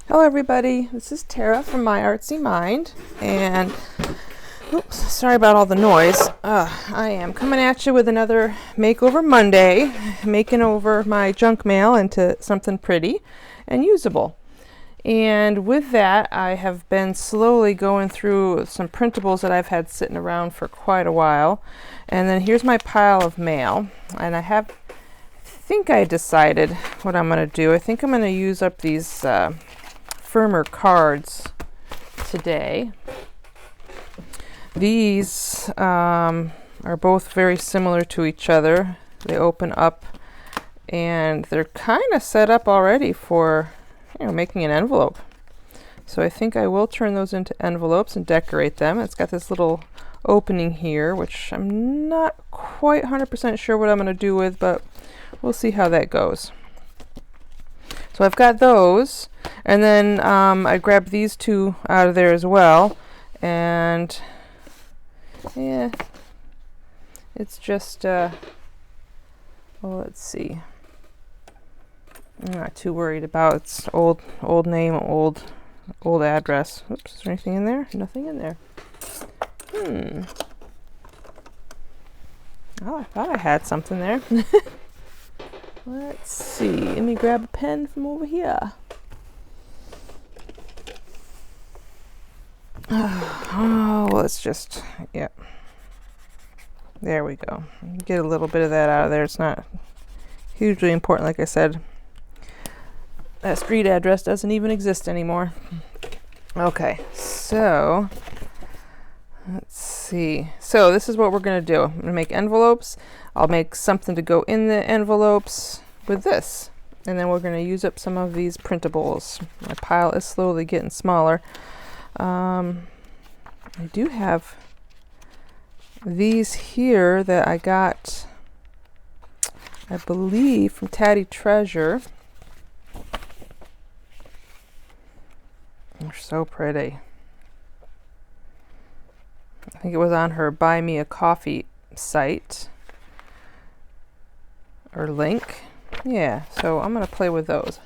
Hello everybody, this is Tara from My Artsy Mind, and oops, sorry about all the noise. I am coming at you with another Makeover Monday, making over my junk mail into something pretty and usable. And with that, I have been slowly going through some printables that I've had sitting around for quite a while. And then here's my pile of mail, and I think I decided what I'm going to do. I think I'm going to use up these firmer cards today. These are both very similar to each other. They open up and they're kind of set up already for making an envelope. So I think I will turn those into envelopes and decorate them. It's got this little opening here, which I'm not quite 100% sure what I'm going to do with, but we'll see how that goes. So I've got those, and then I grabbed these two out of there as well, and yeah, it's just, well, let's see. I'm not too worried about it's old name, old address. Oops, is there anything in there? Nothing in there. Oh, I thought I had something there. Let's see. Let me grab a pen from over here. Oh, let's just, yeah. There we go. Get a little bit of that out of there. It's not hugely important, like I said. That street address doesn't even exist anymore. Okay, so let's see. So this is what we're going to do. I'm going to make envelopes. I'll make something to go in the envelopes with this. And then we're going to use up some of these printables. My pile is slowly getting smaller. I do have these here that I got, I believe, from Tatty Treasure. They're so pretty. I think it was on her Buy Me a Coffee site or link. Yeah, so I'm going to play with those.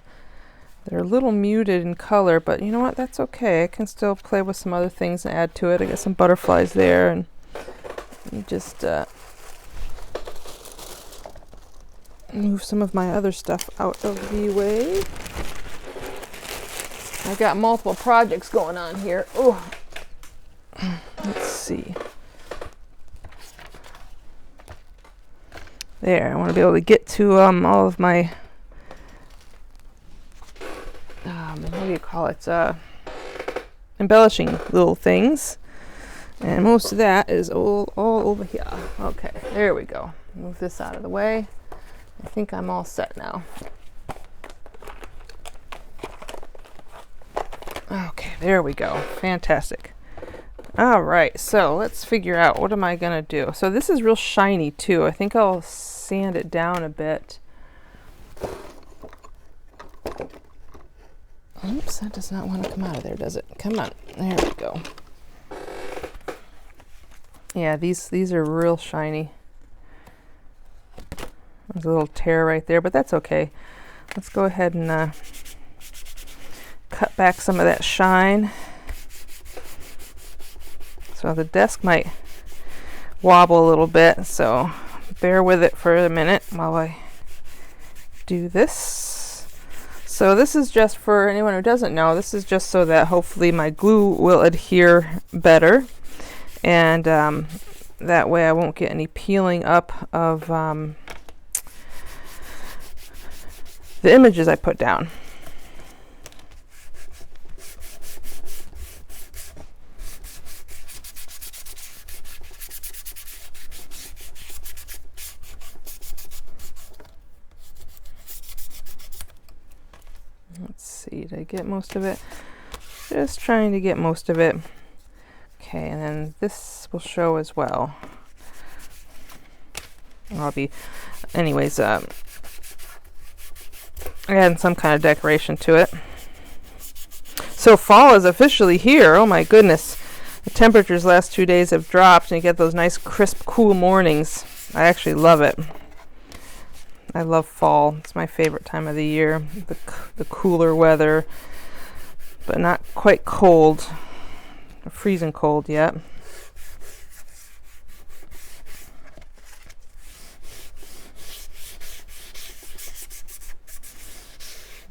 They're a little muted in color, but you know what? That's okay. I can still play with some other things and add to it. I got some butterflies there, and just move some of my other stuff out of the way. I got multiple projects going on here. Oh, let's see. There, I want to be able to get to all of my what do you call it? Embellishing little things, and most of that is all over here. Okay, there we go. Move this out of the way. I think I'm all set now. Okay, there we go. Fantastic. All right, so let's figure out what am I gonna do. So this is real shiny too. I think I'll sand it down a bit. Oops, that does not want to come out of there, does it? Come on. There we go. Yeah, these are real shiny. There's a little tear right there, but that's okay. Let's go ahead and cut back some of that shine. So the desk might wobble a little bit, so bear with it for a minute while I do this. So this is just, for anyone who doesn't know, this is just so that hopefully my glue will adhere better, and that way I won't get any peeling up of the images I put down. Let's see, did I get most of it? Just trying to get most of it. Okay, and then this will show as well. I'll be, anyways, adding some kind of decoration to it. So fall is officially here. Oh my goodness. The temperatures last 2 days have dropped, and you get those nice, crisp, cool mornings. I actually love it. I love fall. It's my favorite time of the year. The cooler weather, but not quite cold, or freezing cold yet.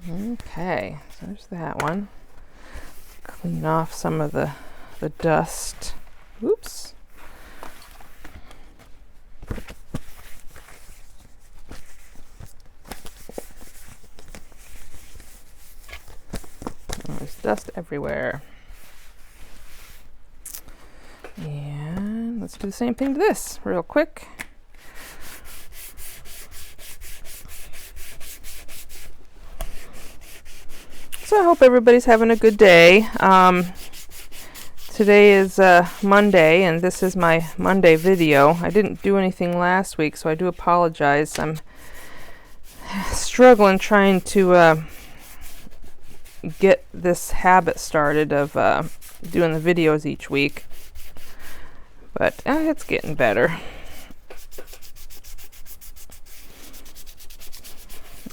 Okay, so there's that one. Clean off some of the dust. Oops. There's dust everywhere. And let's do the same thing to this real quick. So I hope everybody's having a good day. Today is Monday, and this is my Monday video. I didn't do anything last week, so I do apologize. I'm struggling trying to get this habit started of doing the videos each week, but it's getting better.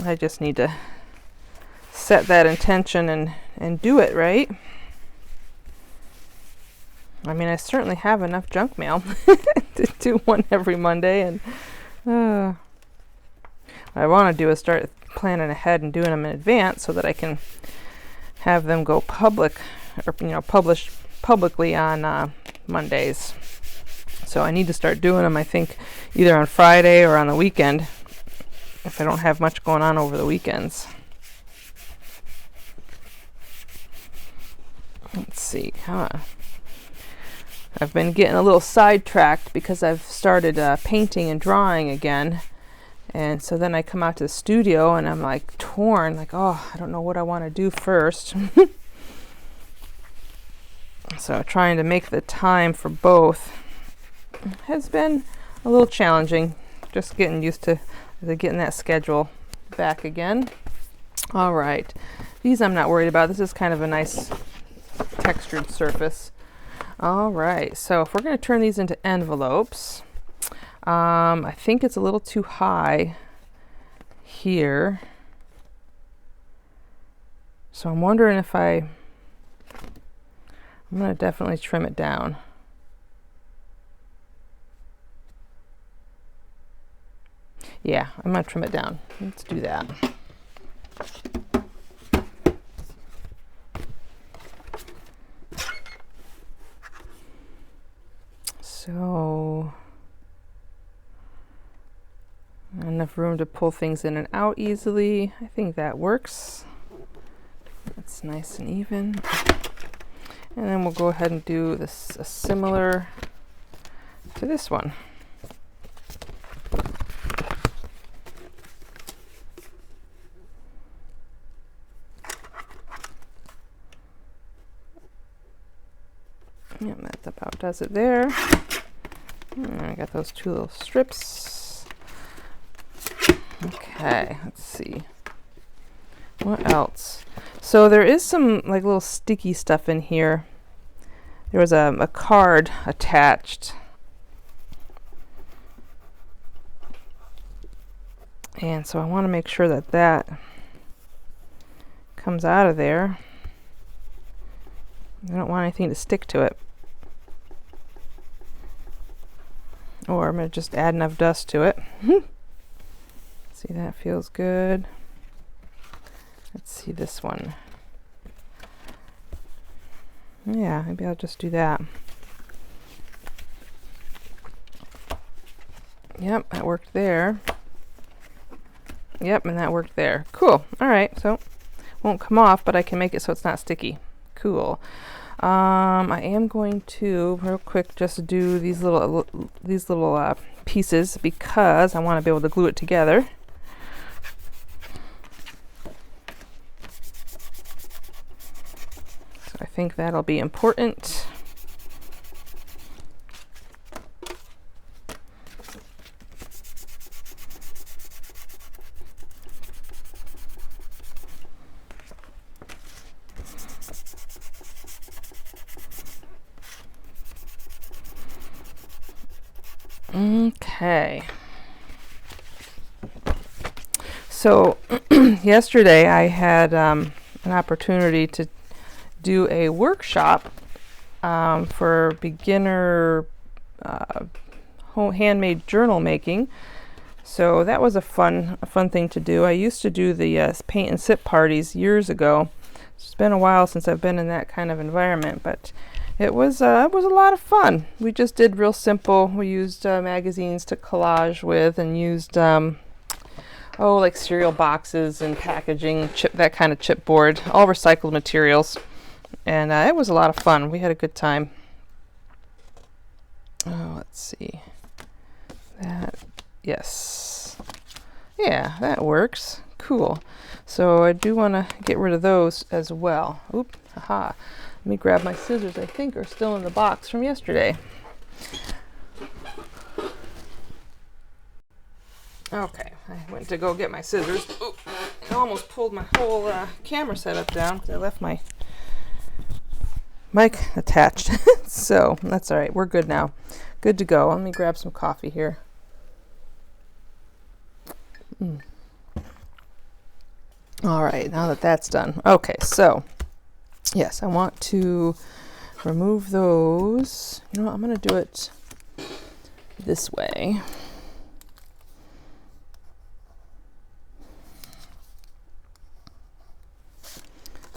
I just need to set that intention and do it, right? I mean, I certainly have enough junk mail to do one every Monday, and what I want to do is start planning ahead and doing them in advance so that I can have them go public, or published publicly on Mondays. So I need to start doing them, I think, either on Friday or on the weekend if I don't have much going on over the weekends. Let's see, I've been getting a little sidetracked because I've started painting and drawing again, and so then I come out to the studio and I'm like torn, like, oh, I don't know what I want to do first. So trying to make the time for both has been a little challenging, just getting used to getting that schedule back again. All right, these I'm not worried about. This is kind of a nice textured surface. All right, so if we're going to turn these into envelopes, I think it's a little too high here, so I'm wondering if I'm going to definitely trim it down. Yeah, I'm going to trim it down. Let's do that. So, enough room to pull things in and out easily. I think that works. That's nice and even. And then we'll go ahead and do this similar to this one. Yeah, that about does it there. And I got those two little strips. Okay, let's see. What else? So there is some like little sticky stuff in here. There was a card attached. And so I want to make sure that that comes out of there. I don't want anything to stick to it. Or I'm going to just add enough dust to it. See, that feels good. Let's see this one. Yeah, maybe I'll just do that. Yep, that worked there. Yep, and that worked there. Cool. All right, so won't come off, but I can make it so it's not sticky. Cool. I am going to real quick just do these little pieces because I want to be able to glue it together. So I think that'll be important. Okay. So yesterday I had an opportunity to do a workshop for beginner handmade journal making. So that was a fun thing to do. I used to do the paint and sip parties years ago. It's been a while since I've been in that kind of environment, but it was a lot of fun. We just did real simple. We used magazines to collage with, and used like cereal boxes and packaging, that kind of chipboard, all recycled materials, and it was a lot of fun. We had a good time. Oh, let's see. Yes. Yeah, that works. Cool. So I do want to get rid of those as well. Oop, haha. Let me grab my scissors. I think are still in the box from yesterday. Okay, I went to go get my scissors. Oop, I almost pulled my whole camera setup down because I left my mic attached. So that's all right. We're good now. Good to go. Let me grab some coffee here. All right, now that that's done. Okay, so yes, I want to remove those. You know what, I'm going to do it this way.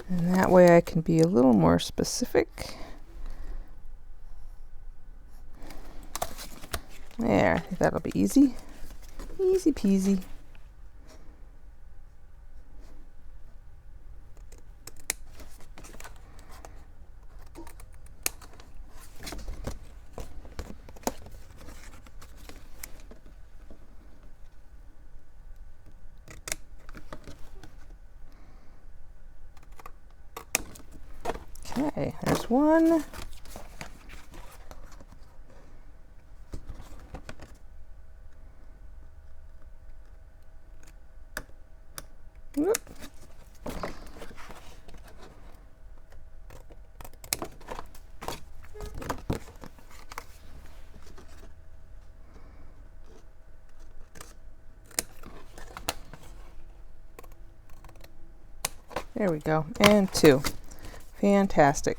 And that way I can be a little more specific. There, I think that'll be easy. Easy peasy. Okay, there's one. Whoop. There we go, and two. Fantastic.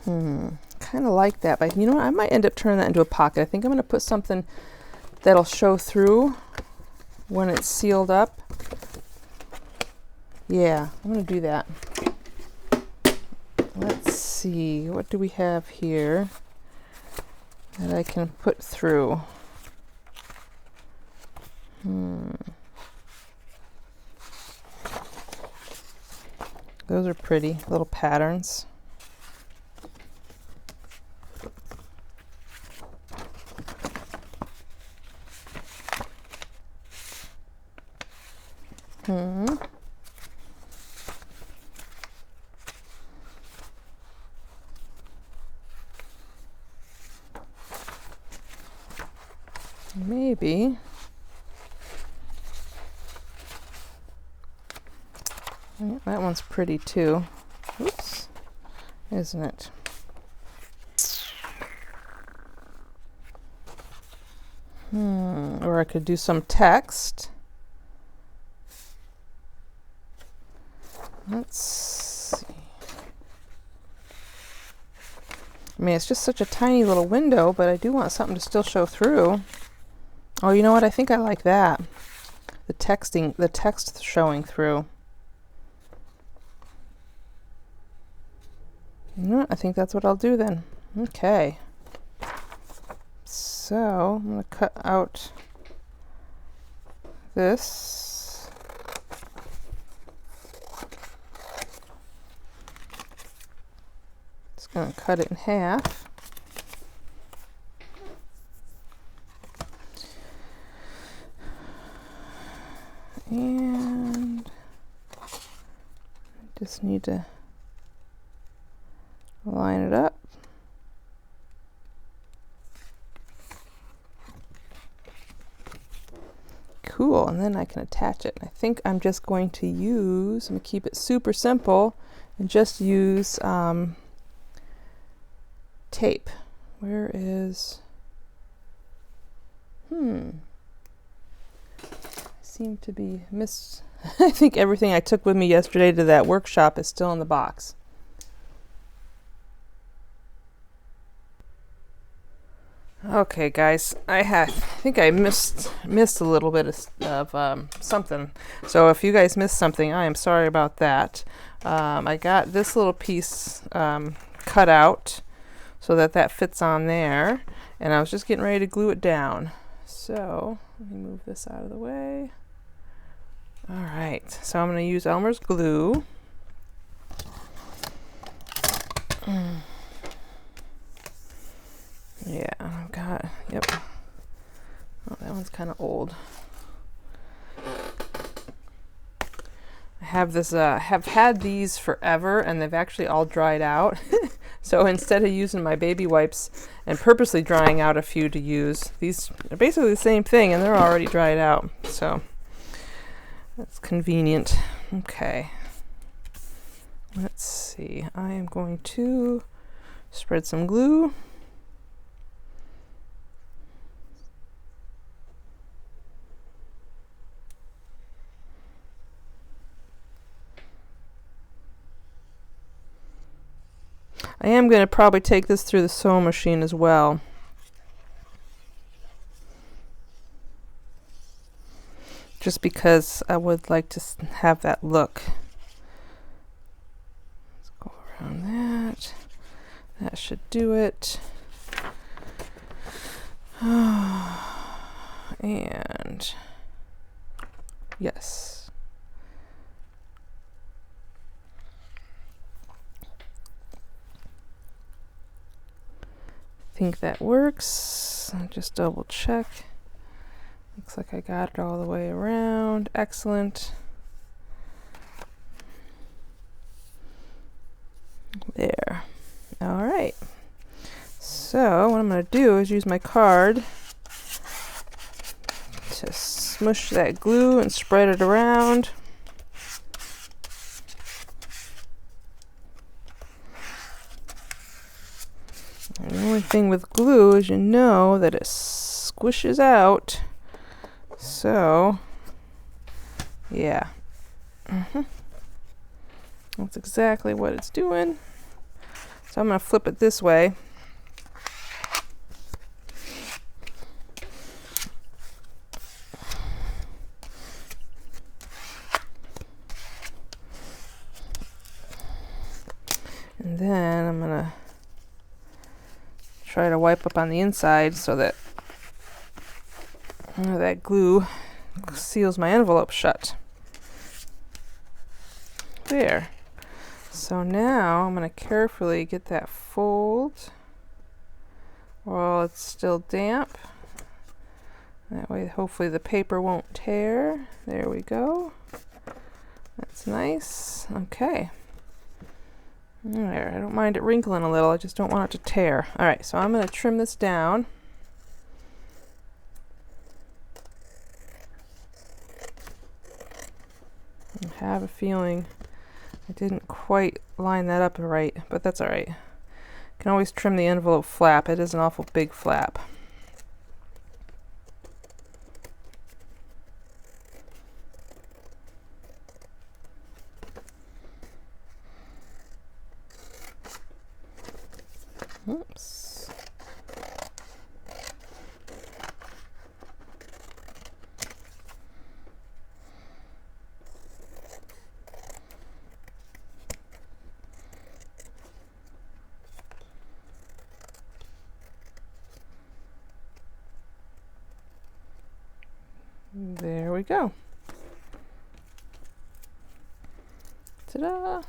Kind of like that, but you know what? I might end up turning that into a pocket. I think I'm going to put something that'll show through when it's sealed up. Yeah, I'm going to do that. Let's see, what do we have here that I can put through? Those are pretty little patterns. Maybe. Yeah, that one's pretty too. Oops, isn't it? Or I could do some text. Let's see. I mean, it's just such a tiny little window, but I do want something to still show through. Oh, you know what? I think I like that. The text showing through. You know what? I think that's what I'll do then. Okay. So, I'm going to cut out this. Just going to cut it in half. And I just need to line it up. Cool, and then I can attach it. I think I'm just going to use, I'm going to keep it super simple and just use tape. Where is, I seem to be I think everything I took with me yesterday to that workshop is still in the box. Okay, guys, I think I missed a little bit of something. So if you guys missed something, I am sorry about that. I got this little piece cut out so that fits on there, and I was just getting ready to glue it down. So let me move this out of the way. All right, so I'm going to use Elmer's glue. Yeah, I've got, yep. Oh, that one's kind of old. I have this, have had these forever, and they've actually all dried out. So instead of using my baby wipes and purposely drying out a few to use, these are basically the same thing, and they're already dried out. So that's convenient. Okay. Let's see. I am going to spread some glue. I am going to probably take this through the sewing machine as well. Just because I would like to have that look. Let's go around that. That should do it. And yes. I think that works. I'll just double check. Looks like I got it all the way around. Excellent. There. All right. So what I'm going to do is use my card to smush that glue and spread it around. And the only thing with glue is you know that it squishes out. So, yeah. That's exactly what it's doing. So I'm going to flip it this way. And then I'm going to try to wipe up on the inside so that that glue seals my envelope shut. There. So now I'm going to carefully get that fold while it's still damp. That way hopefully the paper won't tear. There we go. That's nice. Okay. There, I don't mind it wrinkling a little, I just don't want it to tear. Alright, so I'm going to trim this down. I have a feeling I didn't quite line that up right, but that's alright. You can always trim the envelope flap, it is an awful big flap. Oops. There we go. Ta-da!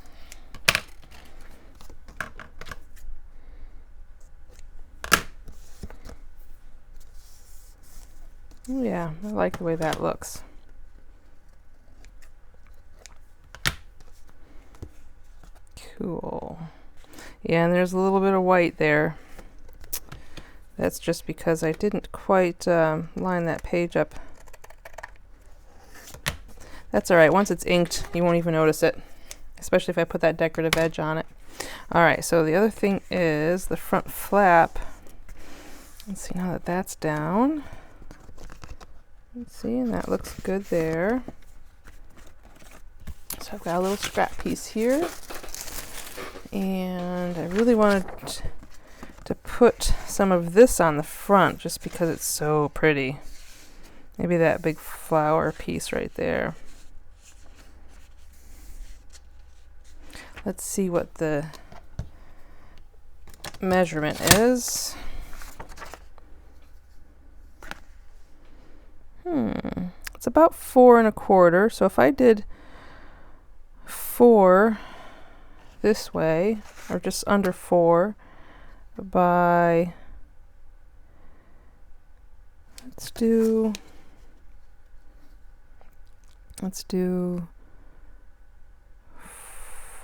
Yeah, I like the way that looks. Cool. Yeah, and there's a little bit of white there. That's just because I didn't quite line that page up. That's alright, once it's inked, you won't even notice it. Especially if I put that decorative edge on it. Alright, so the other thing is the front flap. Let's see, now that that's down. Let's see, and that looks good there. So I've got a little scrap piece here, and I really wanted to put some of this on the front just because it's so pretty. Maybe that big flower piece right there. Let's see what the measurement is. It's about 4 1/4. So if I did 4 this way, or just under 4 by, let's do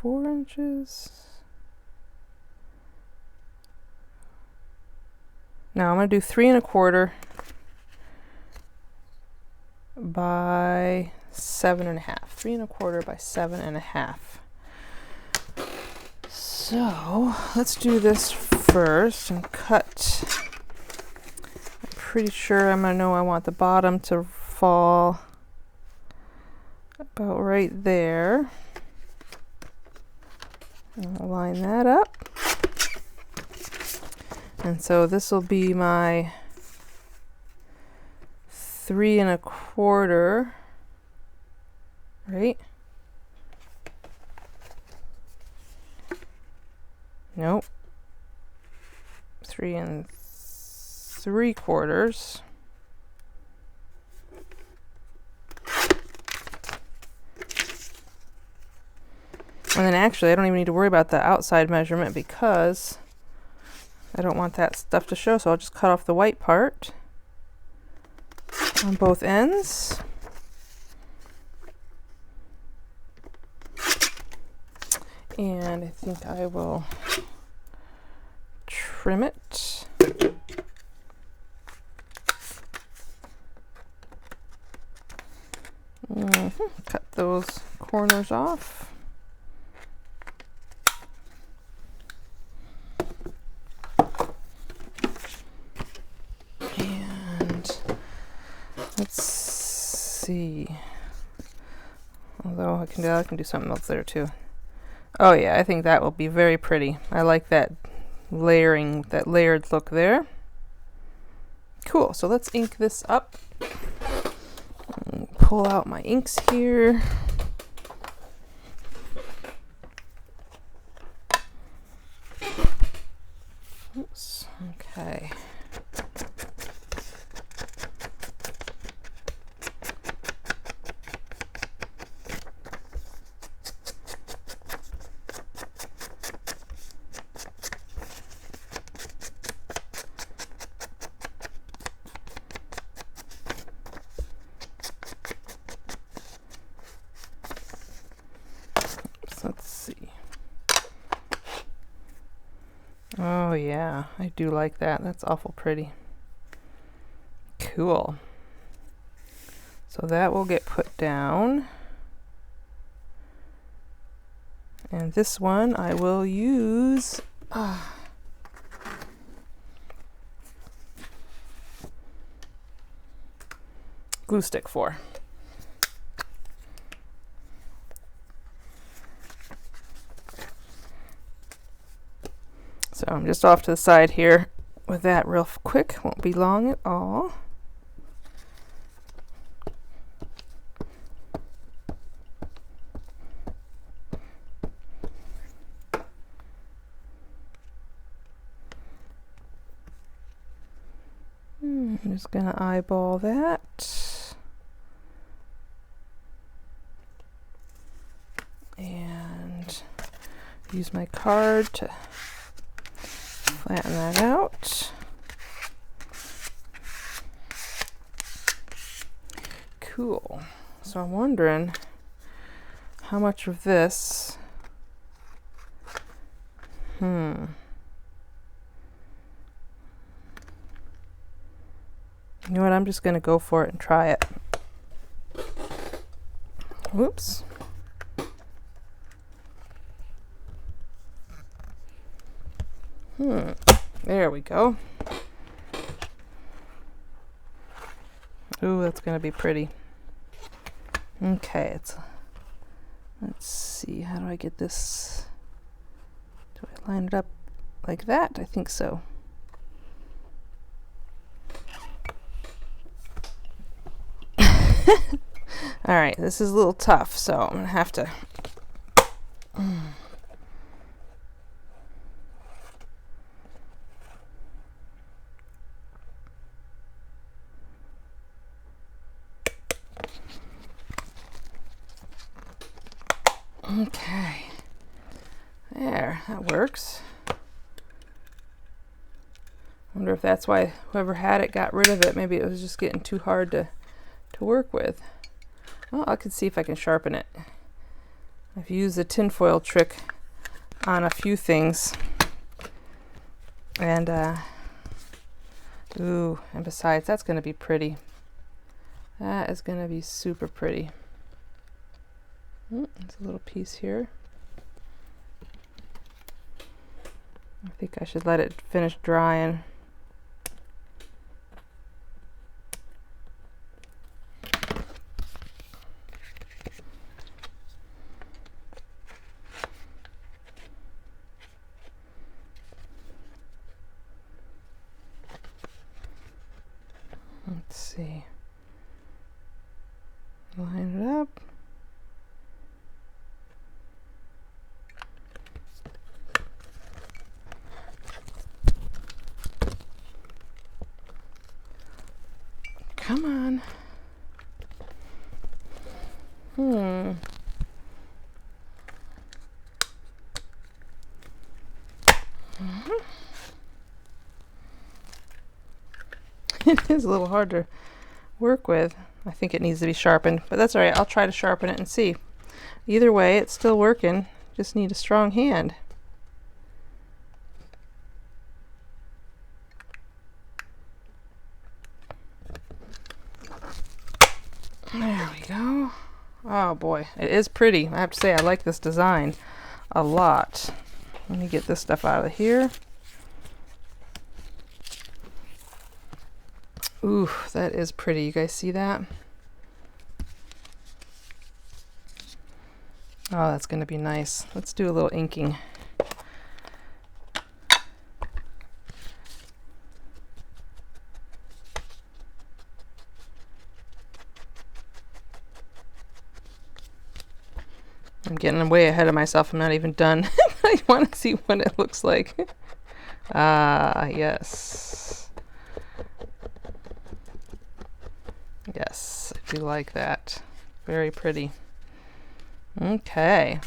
4 inches. Now I'm going to do 3 1/4 by 7 1/2. 3 1/4 by 7 1/2. So let's do this first and cut. I'm pretty sure I'm going to know I want the bottom to fall about right there. I'll line that up. And so this will be my 3 1/4, right? Nope. 3 3/4. And then actually I don't even need to worry about the outside measurement because I don't want that stuff to show, so I'll just cut off the white part on both ends. And I think I will trim it. Cut those corners off. Let's see. Although I can do something else there too. Oh yeah, I think that will be very pretty. I like that layering, that layered look there. Cool, so let's ink this up. Pull out my inks here. Oops, okay. Let's see. Oh yeah, I do like that. That's awful pretty. Cool. So that will get put down. And this one I will use glue stick for. So I'm just off to the side here with that real quick. Won't be long at all. I'm just gonna eyeball that. And use my card to flatten that out. Cool. So I'm wondering how much of this, you know what, I'm just going to go for it and try it. Whoops. There we go. Ooh, that's gonna be pretty. Okay, let's see, how do I get this? Do I line it up like that? I think so. All right, this is a little tough, so I'm gonna have to. Okay, there, that works. I wonder if that's why whoever had it got rid of it. Maybe it was just getting too hard to work with. Well, I can see if I can sharpen it. I've used the tinfoil trick on a few things. And, ooh, and besides, that's going to be pretty. That is going to be super pretty. There's a little piece here. I think I should let it finish drying. Let's see. Line it up. Come on. It is a little hard to work with. I think it needs to be sharpened, but that's all right. I'll try to sharpen it and see. Either way, it's still working. Just need a strong hand. There we go. Oh boy, it is pretty. I have to say, I like this design a lot. Let me get this stuff out of here. Ooh, that is pretty. You guys see that? Oh, that's going to be nice. Let's do a little inking. I'm getting way ahead of myself. I'm not even done. I want to see what it looks like. Ah, yes. Yes, I do like that. Very pretty. Okay.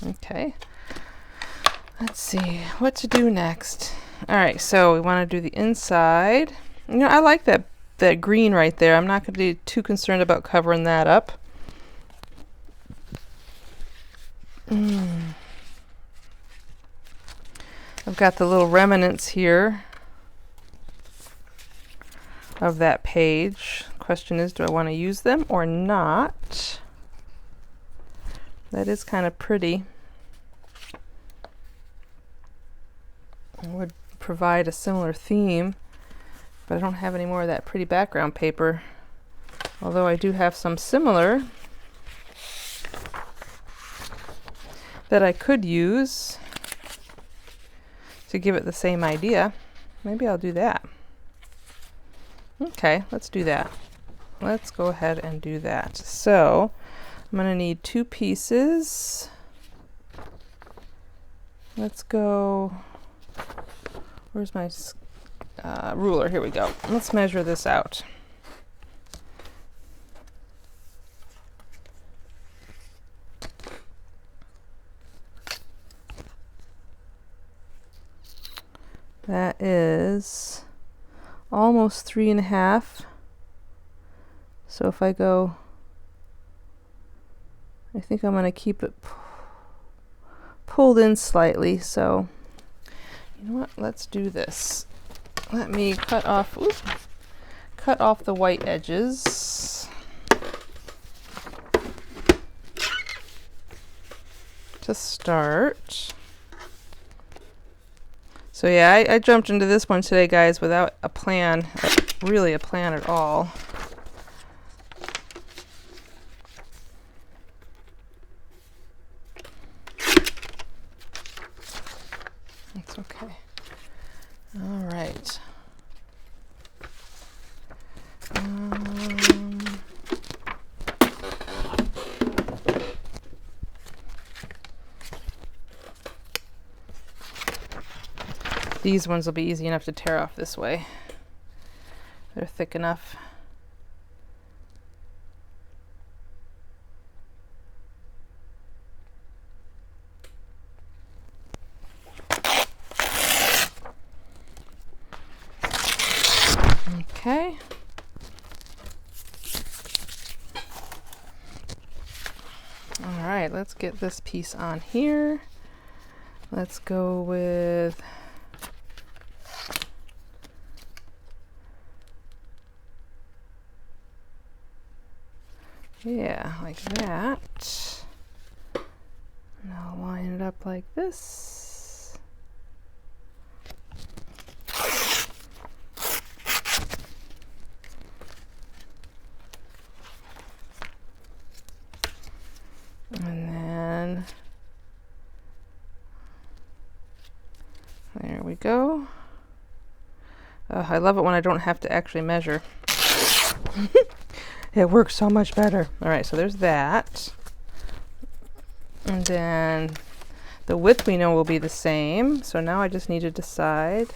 Okay. Let's see what to do next. All right, so we want to do the inside. You know, I like that green right there. I'm not going to be too concerned about covering that up. I've got the little remnants here of that page. Question is, do I want to use them or not? That is kind of pretty. It would provide a similar theme, but I don't have any more of that pretty background paper. Although I do have some similar that I could use to give it the same idea. Maybe I'll do that. Okay, let's do that. Let's go ahead and do that. So I'm going to need 2 pieces. Let's go, where's my ruler? Here we go. Let's measure this out. That is almost 3.5. So if I go, I think I'm going to keep it pulled in slightly. So you know what? Let's do this. Let me cut off the white edges. To start. So yeah, I jumped into this one today, guys, without a plan, really a plan at all. That's okay. All right. These ones will be easy enough to tear off this way. They're thick enough. Okay. All right, let's get this piece on here. Let's go with yeah, like that. And I'll line it up like this. And then there we go. I love it when I don't have to actually measure. It works so much better. All right, so there's that. And then the width we know will be the same. So now I just need to decide.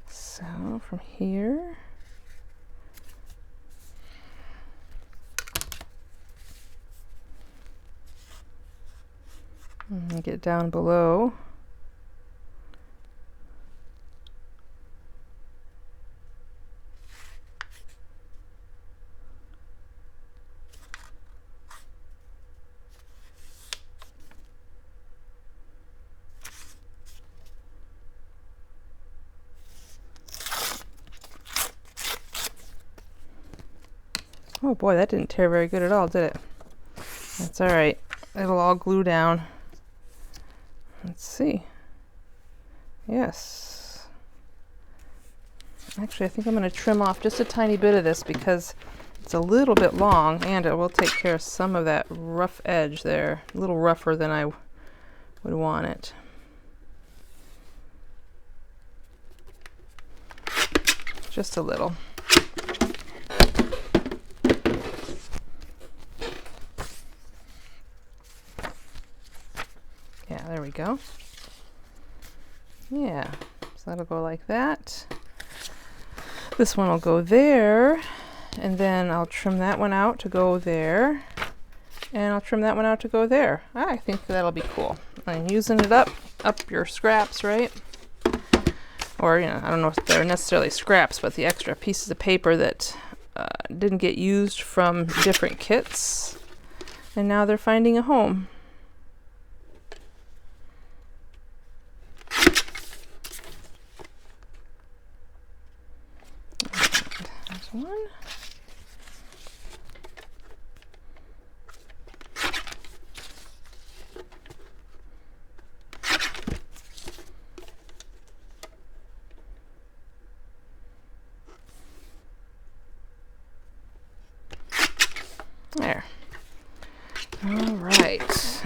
So from here. And get down below. Oh boy, that didn't tear very good at all, did it? That's all right. It'll all glue down. Let's see. Yes. Actually, I think I'm going to trim off just a tiny bit of this because it's a little bit long and it will take care of some of that rough edge there. A little rougher than I would want it. Just a little. Yeah, there we go. Yeah, so that'll go like that. This one will go there, and then I'll trim that one out to go there, and I'll trim that one out to go there. I think that'll be cool. I'm using it up your scraps, right? Or, you know, I don't know if they're necessarily scraps, but the extra pieces of paper that didn't get used from different kits, and now they're finding a home. One. There. All right.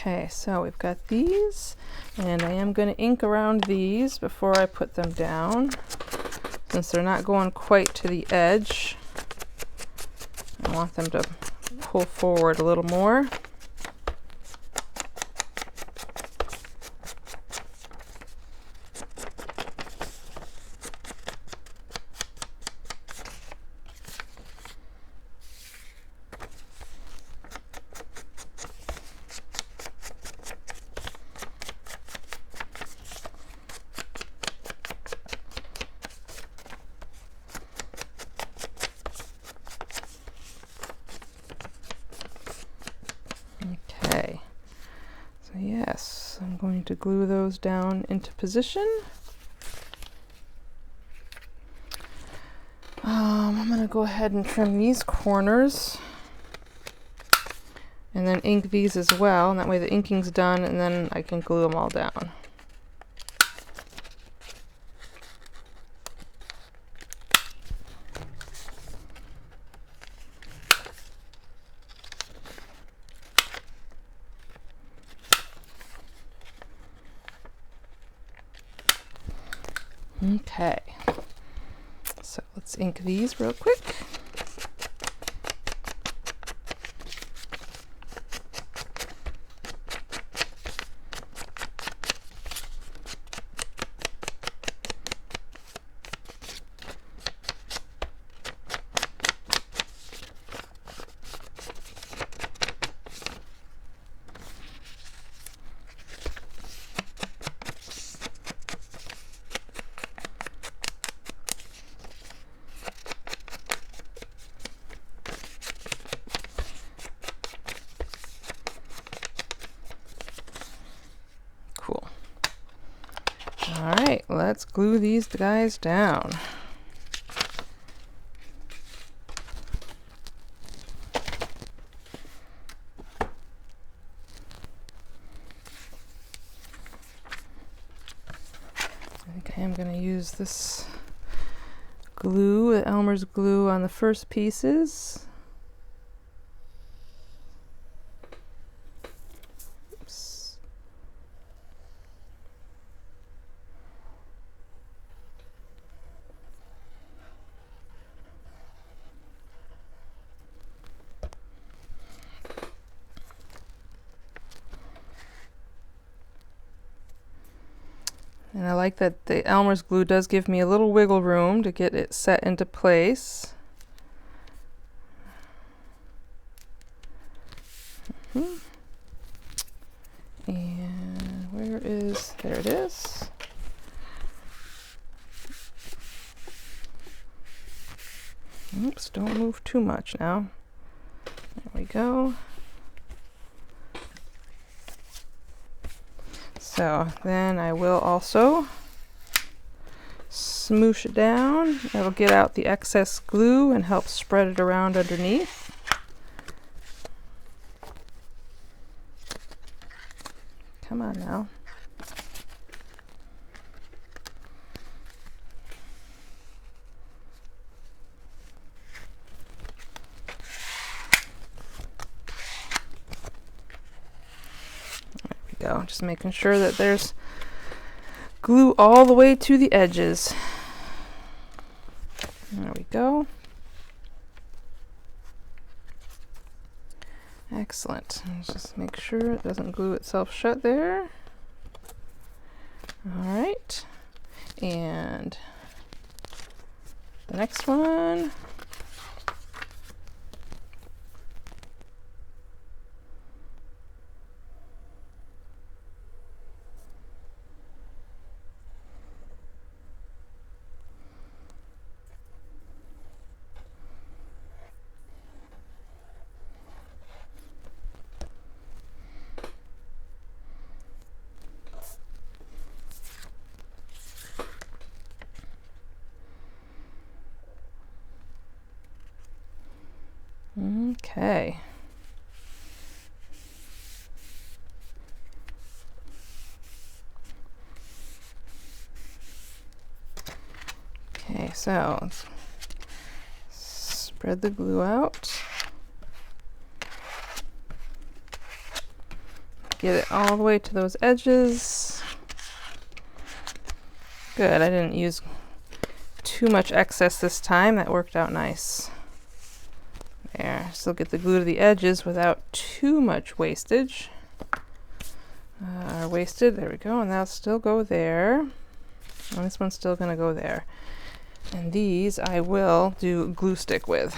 Okay, so we've got these, and I am going to ink around these before I put them down, since they're not going quite to the edge. I want them to pull forward a little more. Okay, so yes, I'm going to glue those down into position. I'm going to go ahead and trim these corners and then ink these as well, and that way the inking's done and then I can glue them all down. Okay, so let's ink these real quick. Cool. All right, let's glue these guys down. I think I am going to use this glue, the Elmer's glue, on the first pieces. Oops. And I like that the Elmer's glue does give me a little wiggle room to get it set into place. And where is, there it is. Oops, don't move too much now. There we go. So then I will also smoosh it down. That'll get out the excess glue and help spread it around underneath. Come on now. Go. Just making sure that there's glue all the way to the edges. There we go. Excellent. Let's just make sure it doesn't glue itself shut there. All right. And the next one. Okay. Okay, so let's spread the glue out. Get it all the way to those edges. Good, I didn't use too much excess this time. That worked out nice. There, still get the glue to the edges without too much wastage. Wasted, there we go, and that'll still go there. And this one's still gonna go there. And these I will do glue stick with.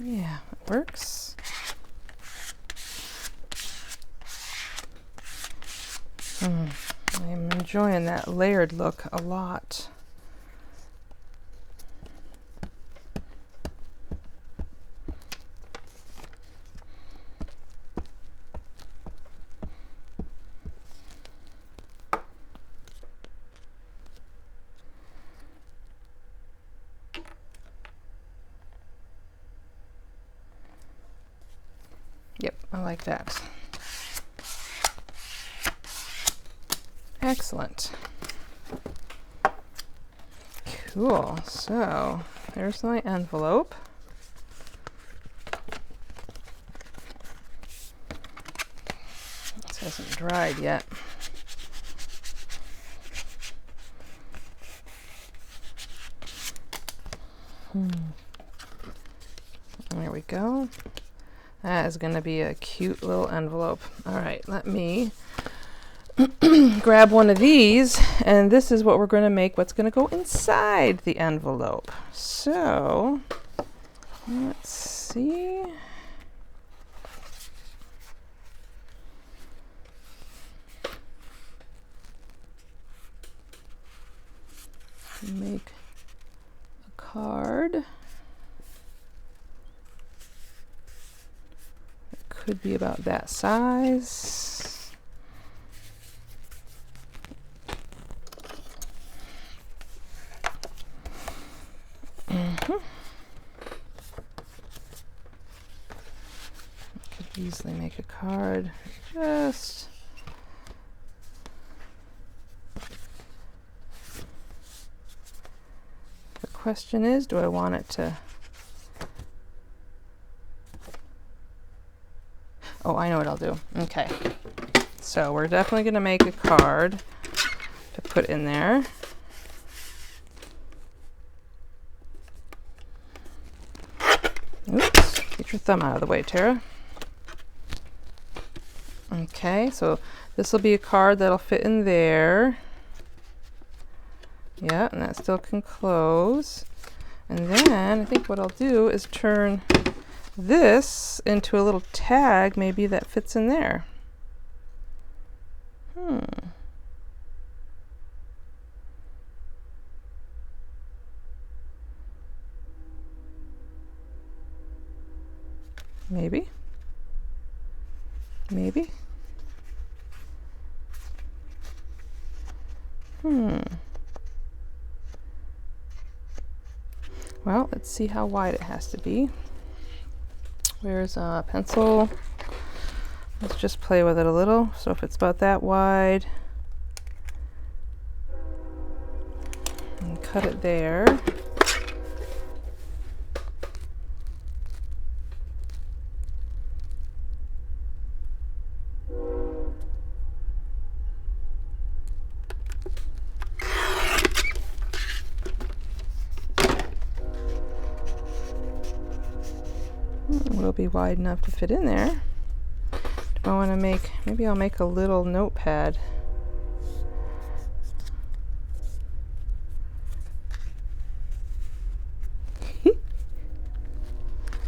Yeah, it works. enjoying that layered look a lot. Yep, I like that. Excellent. Cool. So there's my envelope. This hasn't dried yet. There we go. That is going to be a cute little envelope. All right, let me grab one of these, and this is what we're going to make, what's going to go inside the envelope. So let's see. Make a card. Could be about that size. Could easily make a card. Just the question is, do I want it to... Oh, I know what I'll do. Okay. So we're definitely going to make a card to put in there. Oops. Get your thumb out of the way, Tara. Okay, so this will be a card that'll fit in there. Yeah, and that still can close. And then I think what I'll do is turn this into a little tag, maybe that fits in there. Maybe. Well, let's see how wide it has to be. Where's a pencil? Let's just play with it a little. So if it's about that wide, and cut it there. Will be wide enough to fit in there. Do I want to make, maybe I'll make a little notepad.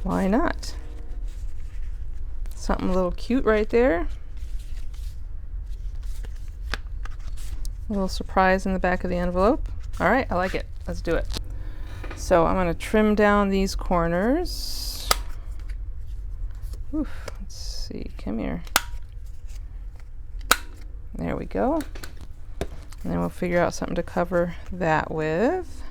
Why not? Something a little cute right there. A little surprise in the back of the envelope. All right, I like it. Let's do it. So I'm going to trim down these corners. Oof, let's see, come here. There we go. And then we'll figure out something to cover that with.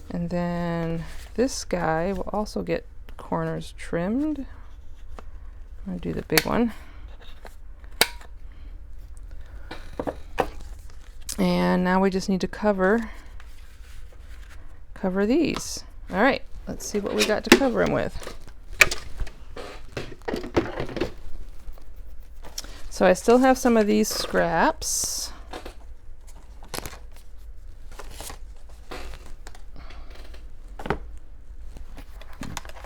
And then this guy will also get corners trimmed. I'm going to do the big one. And now we just need to cover these. All right, let's see what we got to cover them with. So I still have some of these scraps.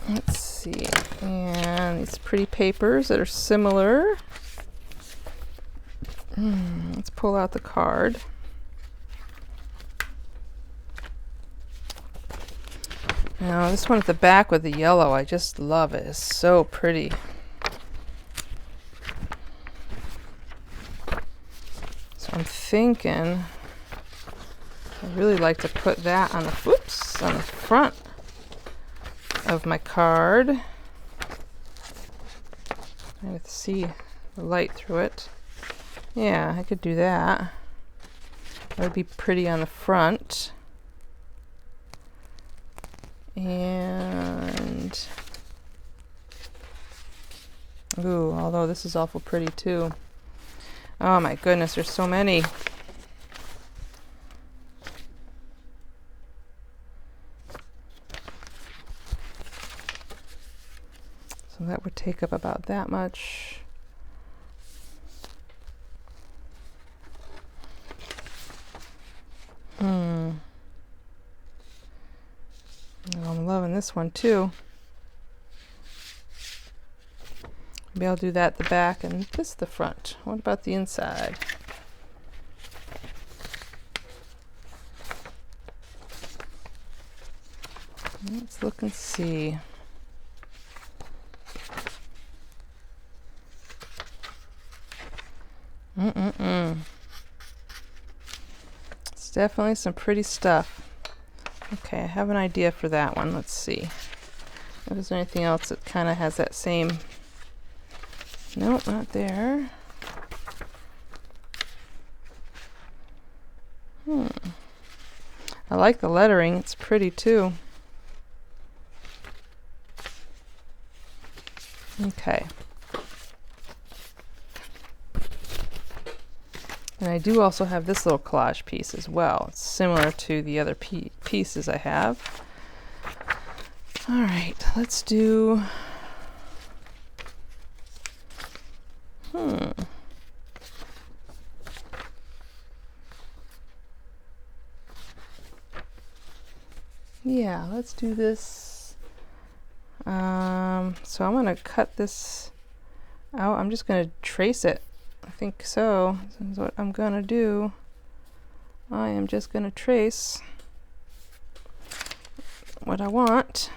Let's see, and these pretty papers that are similar. Let's pull out the card. Now this one at the back with the yellow, I just love it. It's so pretty. So I'm thinking I'd really like to put that on the front of my card. I have to see the light through it. Yeah, I could do that. That would be pretty on the front. And ooh, although this is awful pretty too. Oh my goodness, there's so many. So that would take up about that much. Oh, I'm loving this one too. Maybe I'll do that at the back and this the front. What about the inside? Let's look and see. It's definitely some pretty stuff. Okay, I have an idea for that one. Let's see if there's anything else that kind of has that same. Nope, not there. I like the lettering. It's pretty too. Okay. And I do also have this little collage piece as well. It's similar to the other pieces I have. All right, let's do... Yeah, let's do this. So I'm going to cut this out. I'm just going to trace it. I think so. This is what I'm going to do. I am just going to trace what I want.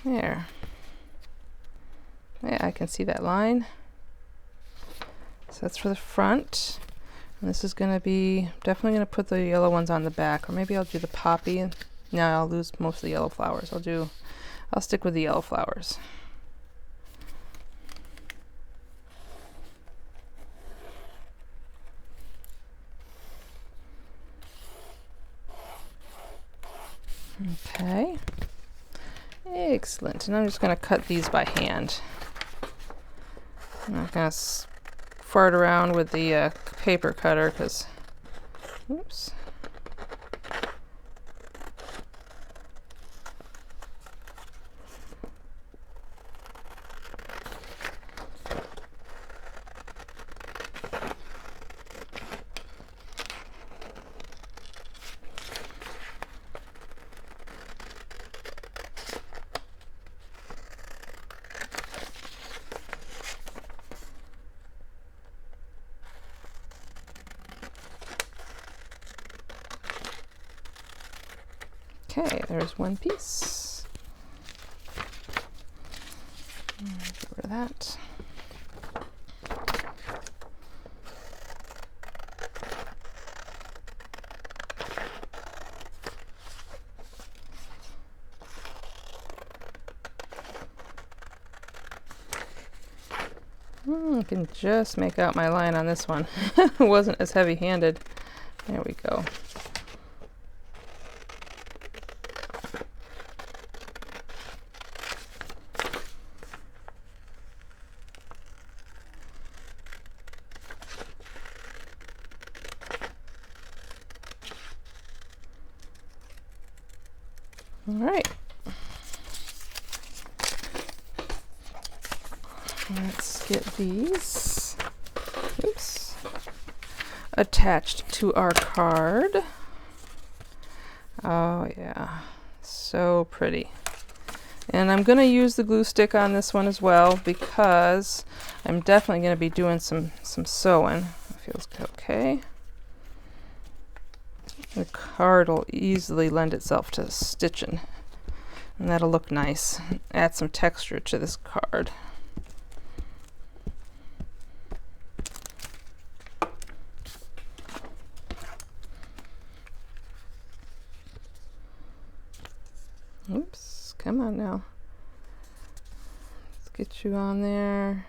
There. Yeah, I can see that line. So that's for the front. And this is going to be, definitely going to put the yellow ones on the back. Or maybe I'll do the poppy. No, I'll lose most of the yellow flowers. I'll stick with the yellow flowers. Okay. Excellent. And I'm just going to cut these by hand. I'm not going to fart around with the paper cutter because, oops. Okay, there's one piece. Get rid of that. I can just make out my line on this one. It wasn't as heavy-handed. There we go. All right. Let's get these, oops, attached to our card. Oh yeah, so pretty. And I'm going to use the glue stick on this one as well because I'm definitely going to be doing some sewing. It feels okay. The card will easily lend itself to stitching, and that'll look nice. Add some texture to this card. Oops, come on now. Let's get you on there.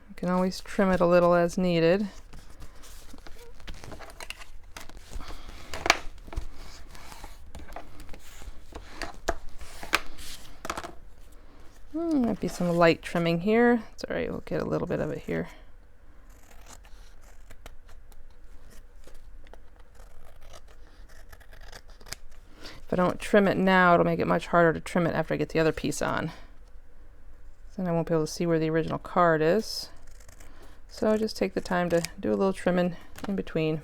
You can always trim it a little as needed. Might be some light trimming here. It's all right, we'll get a little bit of it here. If I don't trim it now, it'll make it much harder to trim it after I get the other piece on. Then I won't be able to see where the original card is. So just take the time to do a little trimming in between.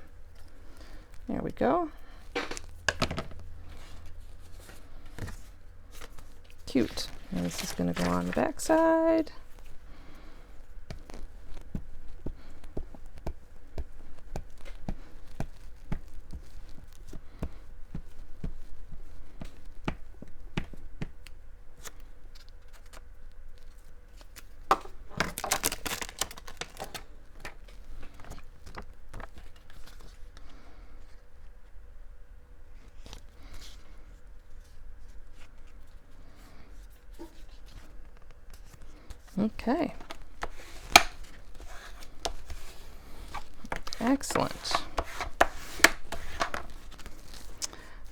There we go. Cute. And this is going to go on the back side. Okay. Excellent.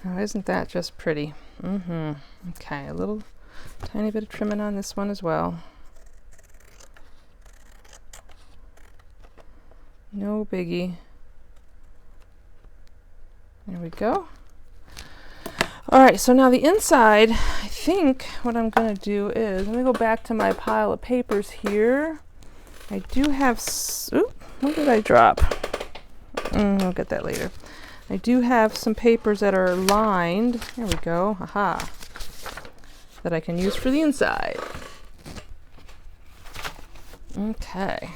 Now, isn't that just pretty? Okay, a little tiny bit of trimming on this one as well. No biggie. There we go. All right, so now the inside, I think what I'm going to do is, let me go back to my pile of papers here. I do have, oop, what did I drop? I'll get that later. I do have some papers that are lined, there we go, haha, that I can use for the inside. Okay.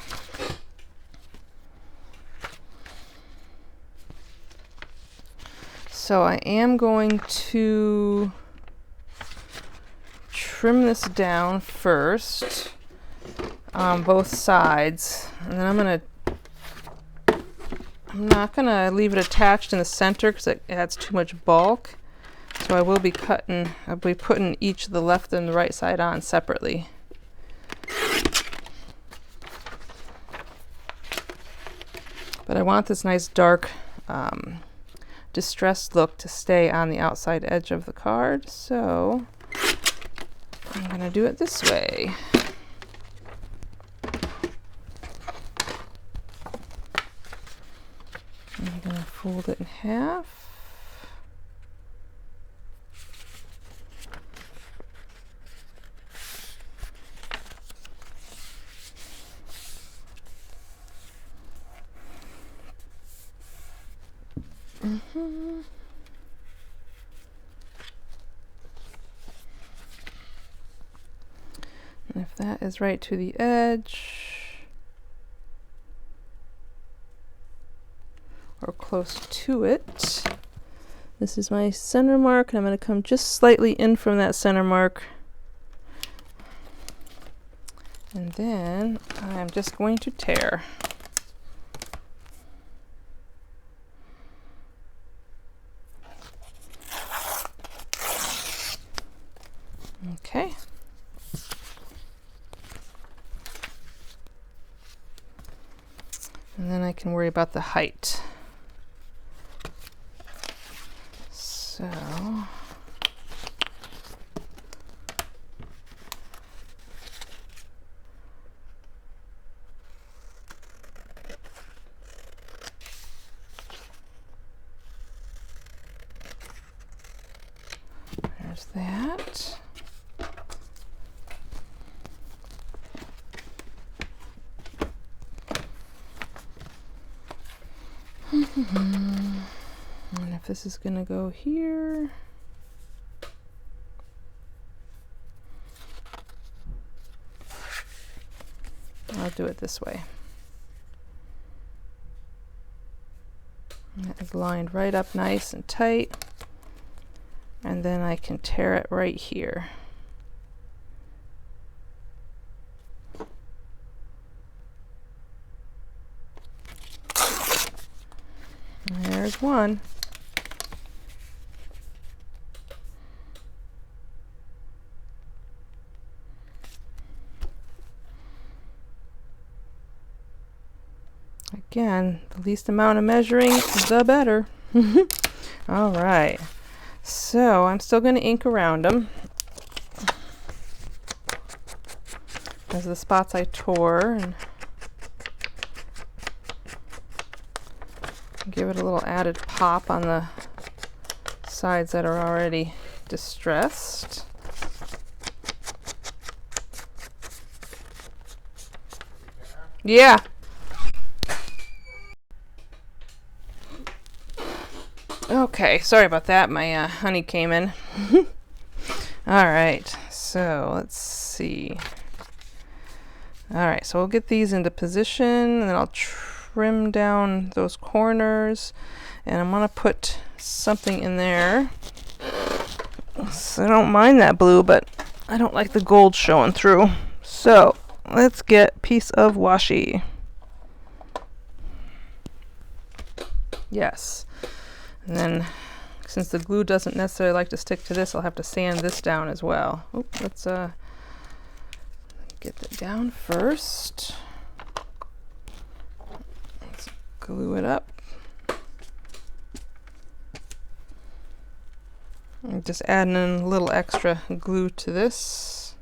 So I am going to trim this down first on both sides, and then I'm not gonna leave it attached in the center because it adds too much bulk. So I'll be putting each of the left and the right side on separately. But I want this nice dark distressed look to stay on the outside edge of the card, so I'm going to do it this way. I'm going to fold it in half. And if that is right to the edge, or close to it, this is my center mark, and I'm going to come just slightly in from that center mark. And then I'm just going to tear. Okay. And then I can worry about the height. So there's that. And if this is going to go here, I'll do it this way. That is lined right up nice and tight. And then I can tear it right here. There's one. Again, the least amount of measuring, the better. All right. So I'm still going to ink around them. Those are the spots I tore, and give it a little added pop on the sides that are already distressed. Yeah. Okay, sorry about that. My honey came in. All right, so let's see. All right, so we'll get these into position, and then I'll trim down those corners, and I'm gonna put something in there. So I don't mind that blue, but I don't like the gold showing through. So let's get a piece of washi. Yes. And then, since the glue doesn't necessarily like to stick to this, I'll have to sand this down as well. Oop, let's get that down first. Let's glue it up. I'm just adding in a little extra glue to this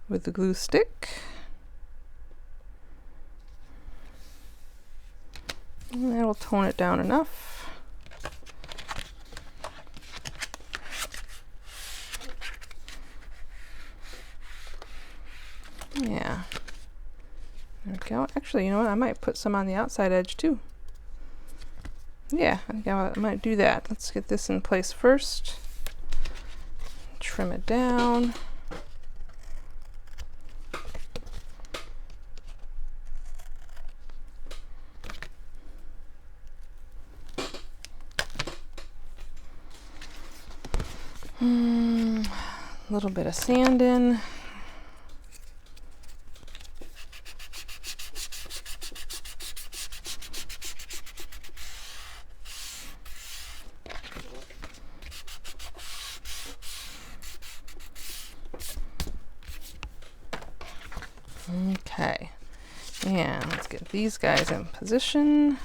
with the glue stick. And that'll tone it down enough. Yeah, there we go. Actually, you know what? I might put some on the outside edge too. Yeah, I think I might do that. Let's get this in place first. Trim it down. A little bit of sand in. Okay, and let's get these guys in position.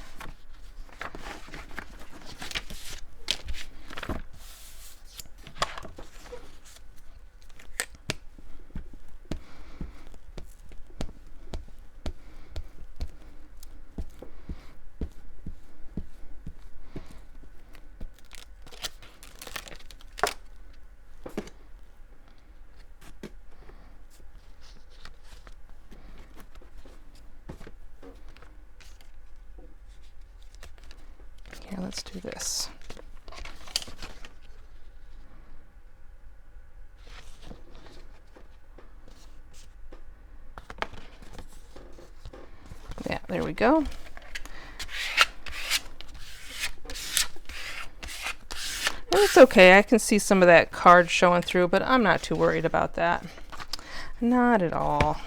Here, let's do this. Yeah, there we go. And it's okay, I can see some of that card showing through, but I'm not too worried about that. Not at all.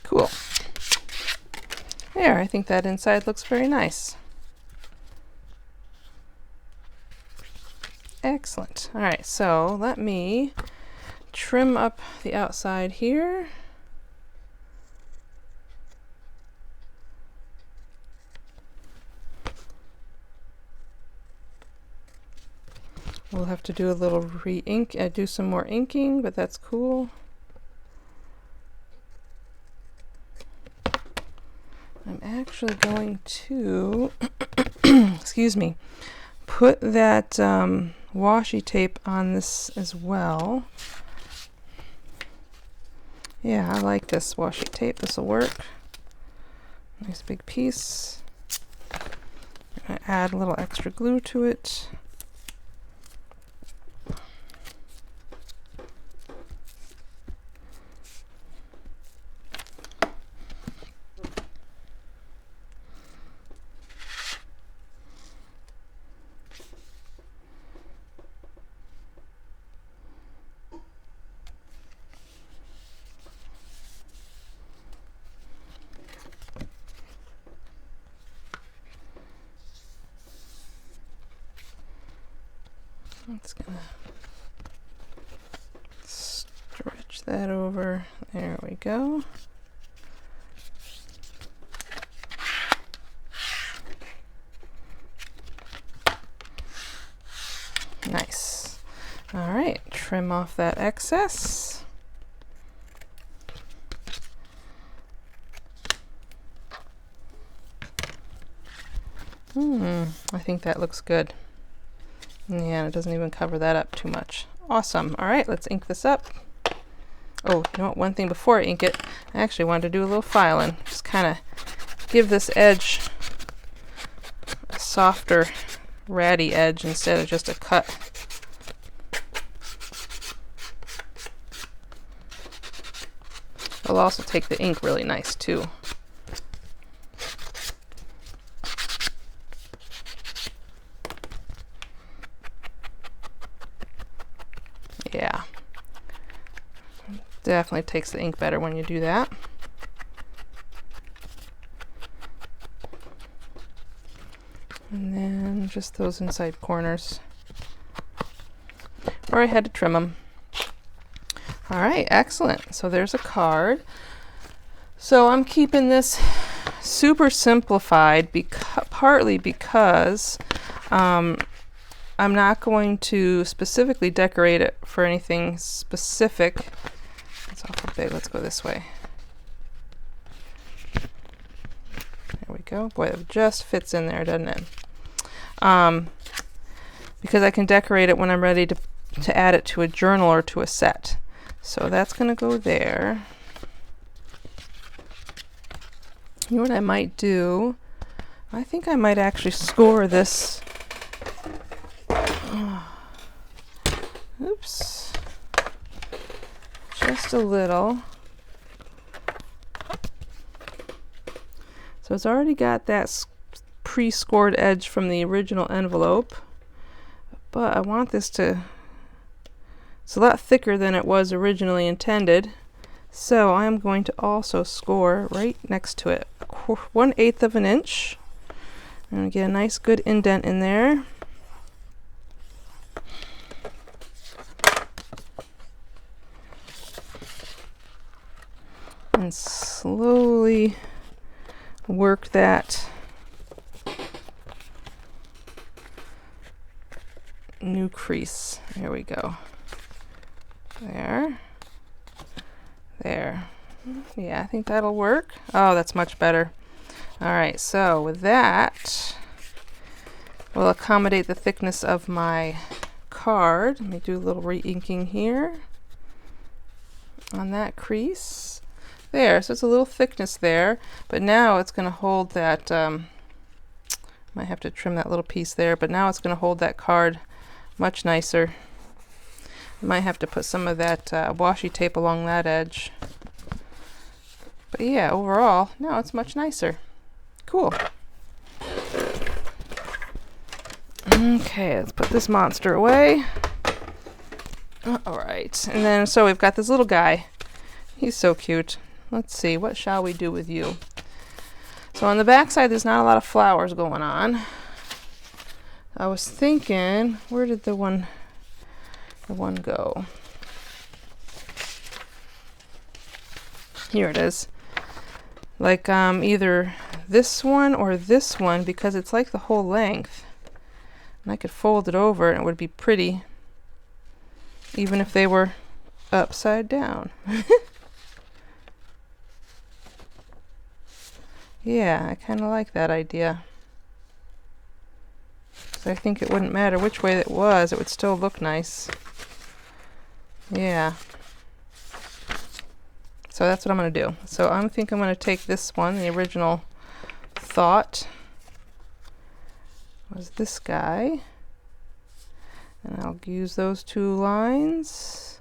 Cool. There, I think that inside looks very nice. Excellent. All right, so let me trim up the outside here. We'll have to do a little do some more inking, but that's cool. actually going to, excuse me, put that washi tape on this as well. Yeah, I like this washi tape. This will work. Nice big piece. I'm going to add a little extra glue to it. It's gonna stretch that over. There we go. Nice. All right, trim off that excess. I think that looks good. Yeah, it doesn't even cover that up too much. Awesome. All right, let's ink this up. Oh, you know what? One thing before I ink it, I actually wanted to do a little filing. Just kind of give this edge a softer, ratty edge instead of just a cut. It'll also take the ink really nice too. Yeah, definitely takes the ink better when you do that. And then just those inside corners where I had to trim them. All right, excellent. So there's a card. So I'm keeping this super simplified partly because I'm not going to specifically decorate it for anything specific. It's awful big. Let's go this way. There we go. Boy, it just fits in there, doesn't it? Because I can decorate it when I'm ready to add it to a journal or to a set. So that's going to go there. You know what I might do? I think I might actually score this. Oops. Just a little. So it's already got that pre-scored edge from the original envelope, but I want this to, it's a lot thicker than it was originally intended, so I'm going to also score right next to it 1/8 of an inch. I'm going to get a nice good indent in there. And slowly work that new crease. There we go. There. There. Yeah, I think that'll work. Oh, that's much better. All right, so with that, we'll accommodate the thickness of my card. Let me do a little re-inking here on that crease. There, so it's a little thickness there, but now it's going to hold that, might have to trim that little piece there, but now it's going to hold that card much nicer. Might have to put some of that washi tape along that edge. But yeah, overall, now it's much nicer. Cool. Okay, let's put this monster away. All right, and then so we've got this little guy. He's so cute. Let's see, what shall we do with you? So on the back side, there's not a lot of flowers going on. I was thinking, where did the one go? Here it is. Like either this one or this one, because it's like the whole length. And I could fold it over and it would be pretty, even if they were upside down. Yeah, I kind of like that idea. So I think it wouldn't matter which way it would still look nice. Yeah. So that's what I'm going to do. So I think I'm going to take this one, the original thought was this guy, and I'll use those two lines.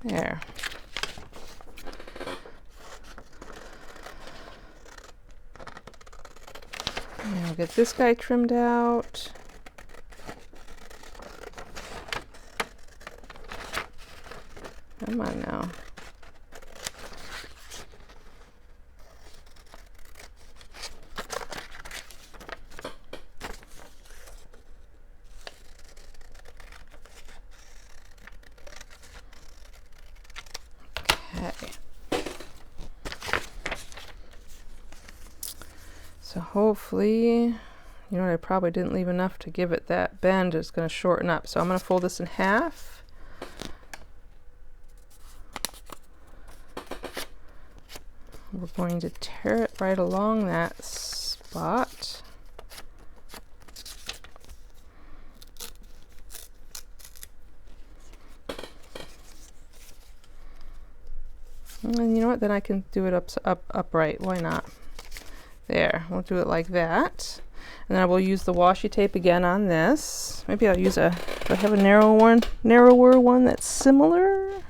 There. And I'll get this guy trimmed out. Come on now. Okay. So hopefully, you know what, I probably didn't leave enough to give it that bend. It's going to shorten up. So I'm going to fold this in half. We're going to tear it right along that spot. And you know what? Then I can do it upright. Why not? There. We'll do it like that. And then I will use the washi tape again on this. Maybe I'll use do I have a narrower one that's similar?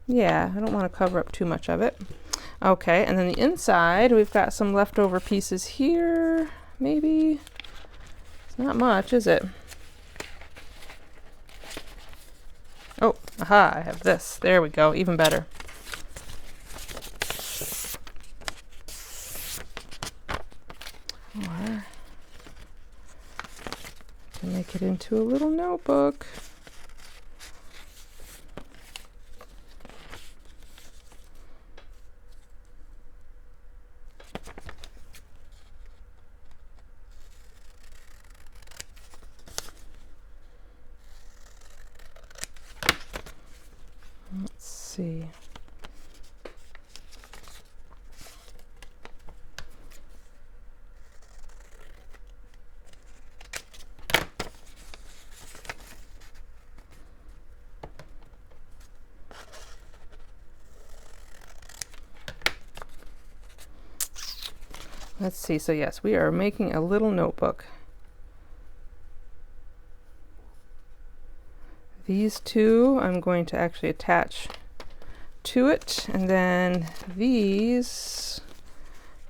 Yeah, I don't want to cover up too much of it. Okay, and then the inside, we've got some leftover pieces here. Maybe. It's not much, is it? Oh, aha, I have this. There we go, even better. Or to make it into a little notebook. Let's see. Let's see. So yes, we are making a little notebook. These two I'm going to actually attach to it, and then these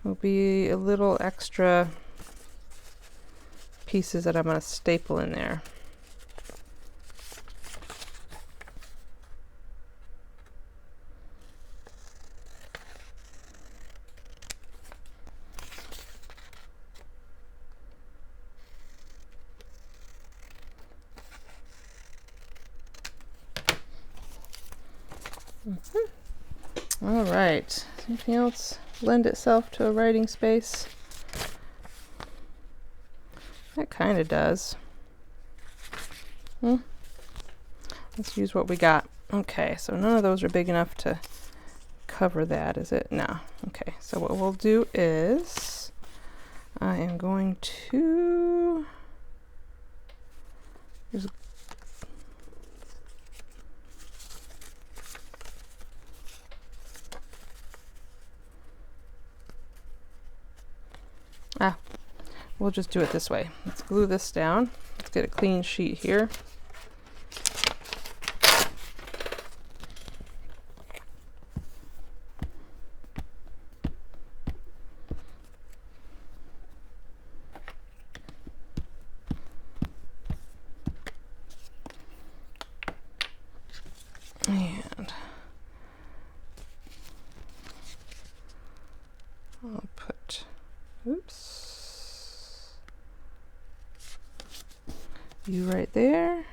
will be a little extra pieces that I'm going to staple in there. All right, anything else lend itself to a writing space? That kind of does. Let's use what we got. Okay, so none of those are big enough to cover that, is it? No. Okay, so what we'll do is I am going to just we'll just do it this way. Let's glue this down. Let's get a clean sheet here. And I'll put, oops, you right there.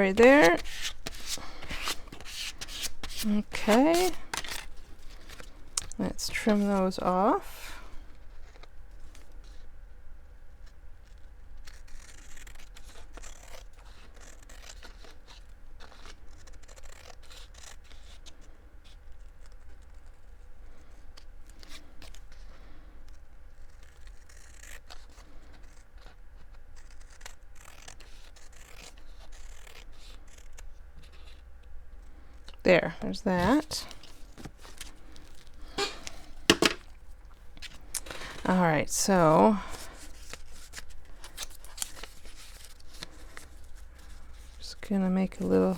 right there. Okay. Let's trim those off. There's that. All right, so just gonna make a little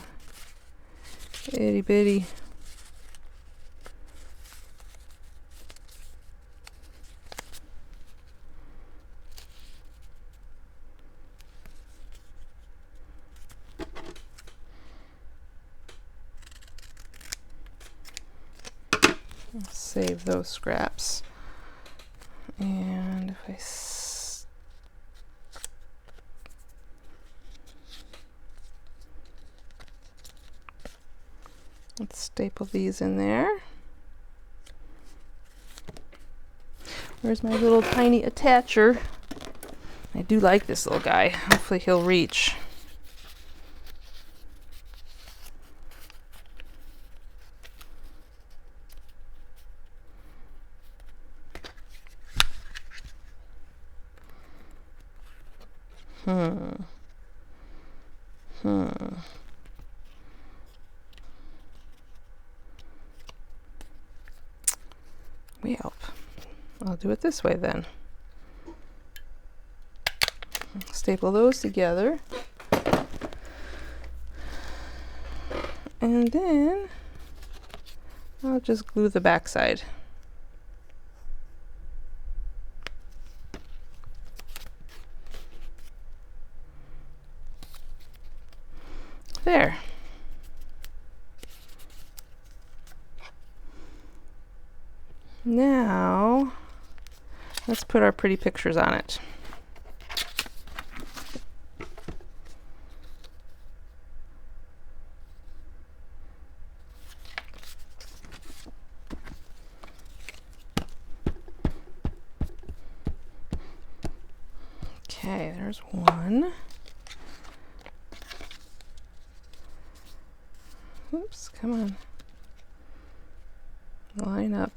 itty bitty save those scraps. And if I let's staple these in there. Where's my little tiny attacher? I do like this little guy. Hopefully he'll reach. Well, I'll do it this way then. Staple those together. And then I'll just glue the back side. There. Now, let's put our pretty pictures on it. Okay, there's one. Oops, come on. Line up.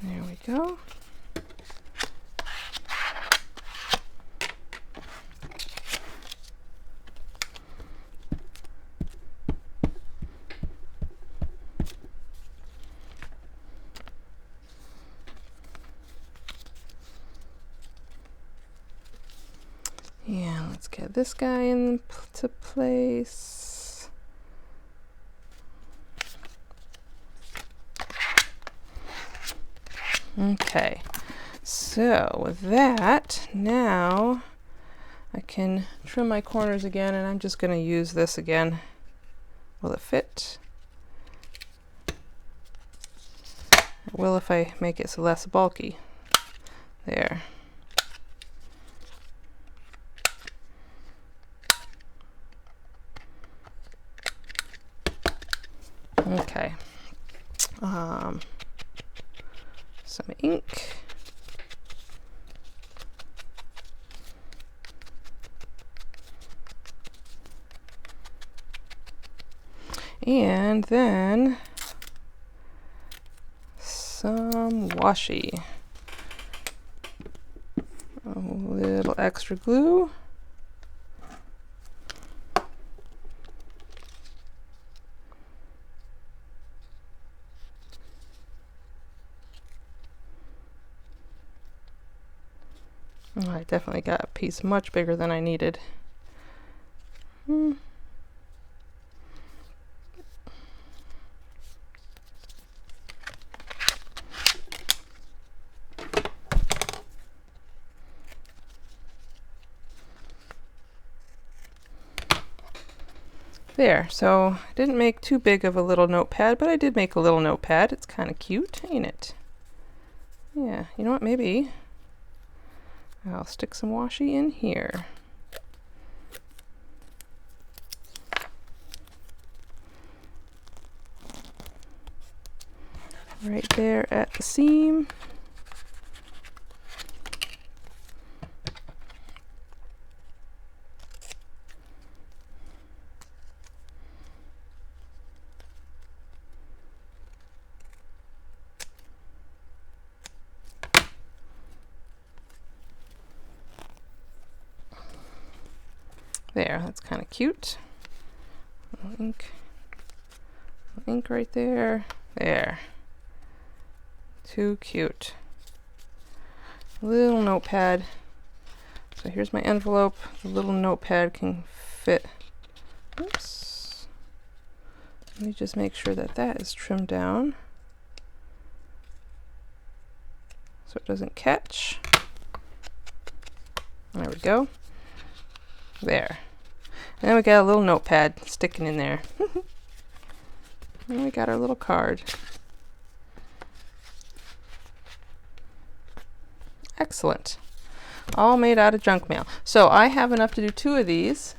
There we go. Yeah, let's get this guy into place. Okay, so with that, now I can trim my corners again, and I'm just going to use this again. Will it fit? It will if I make it less bulky. There. Okay. Some ink. And then some washi. A little extra glue. Oh, I definitely got a piece much bigger than I needed. There, so I didn't make too big of a little notepad, but I did make a little notepad. It's kind of cute, ain't it? Yeah, you know what, maybe I'll stick some washi in here. Right there at the seam. There, that's kind of cute. Ink right there. There. Too cute. Little notepad. So here's my envelope. The little notepad can fit. Oops. Let me just make sure that that is trimmed down so it doesn't catch. There we go. There. And then we got a little notepad sticking in there. And we got our little card. Excellent. All made out of junk mail. So I have enough to do 2 of these.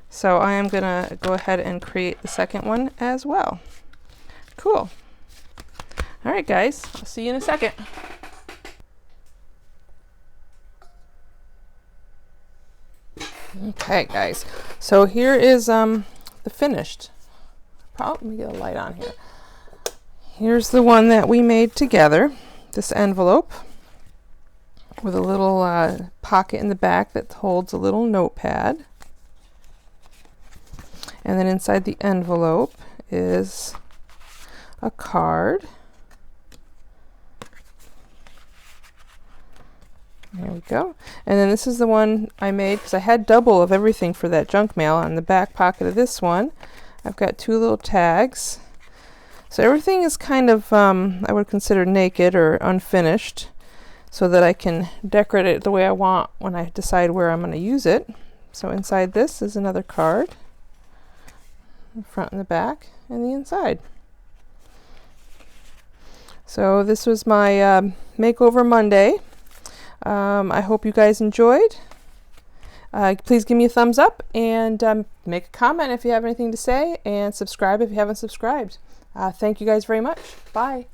So I am gonna go ahead and create the second one as well. Cool. All right, guys, I'll see you in a second. Okay, guys, so here is the finished. Let me get a light on here. Here's the one that we made together, this envelope with a little pocket in the back that holds a little notepad. And then inside the envelope is a card. There we go. And then this is the one I made because I had double of everything for that junk mail. On the back pocket of this one, I've got 2 little tags. So everything is kind of, I would consider naked or unfinished so that I can decorate it the way I want when I decide where I'm going to use it. So inside this is another card, the front and the back and the inside. So this was my Makeover Monday. I hope you guys enjoyed. Please give me a thumbs up and make a comment if you have anything to say, and subscribe if you haven't subscribed. Thank you guys very much. Bye.